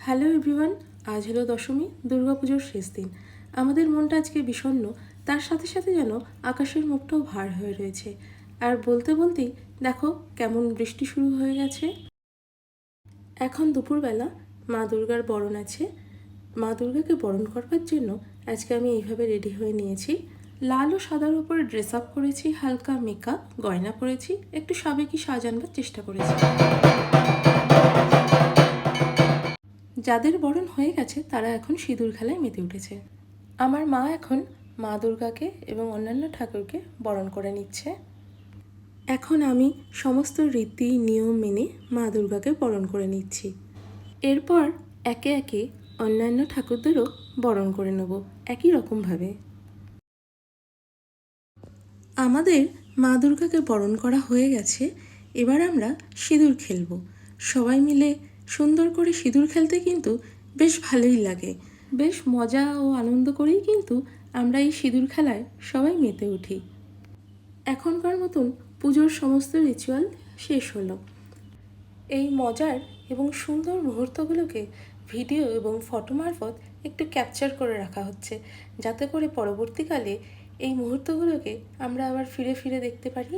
Hello everyone, আজ হলো দশমী, দুর্গাপুজোর শেষ দিন। আমাদের মনটা আজকে বিষণ্ণ, তার সাথে সাথে যেন আকাশের মুখটাও ভার হয়ে রয়েছে। আর বলতে বলতেই দেখো কেমন বৃষ্টি শুরু হয়ে গেছে। এখন দুপুরবেলা মা দুর্গার বরণ আছে। মা দুর্গাকে বরণ করবার জন্য আজকে আমি এইভাবে রেডি হয়ে নিয়েছি। লাল ও সাদার উপরে ড্রেস আপ করেছি, হালকা মেকআপ, গয়না পরেছি, একটু সাবেকি সাজ আনবার চেষ্টা করেছি। যাদের বরণ হয়ে গেছে তারা এখন সিঁদুর খেলায় মেতে উঠেছে। আমার মা এখন মা দুর্গাকে এবং অন্যান্য ঠাকুরকে বরণ করে নিচ্ছে। এখন আমি সমস্ত রীতি নিয়ম মেনে মা দুর্গাকে বরণ করে নিচ্ছি। এরপর একে একে অন্যান্য ঠাকুরদেরও বরণ করে নেব একই রকমভাবে। আমাদের মা দুর্গাকে বরণ করা হয়ে গেছে। এবার আমরা সিঁদুর খেলব। সবাই মিলে সুন্দর করে সিঁদুর খেলতে কিন্তু বেশ ভালোই লাগে। বেশ মজা ও আনন্দ করেই কিন্তু আমরা এই সিঁদুর খেলায় সবাই মেতে উঠি। এখনকার মতন পুজোর সমস্ত রিচুয়াল শেষ হলো। এই মজার এবং সুন্দর মুহূর্তগুলোকে ভিডিও এবং ফটো মারফত একটু ক্যাপচার করে রাখা হচ্ছে, যাতে করে পরবর্তীকালে এই মুহূর্তগুলোকে আমরা আবার ফিরে ফিরে দেখতে পারি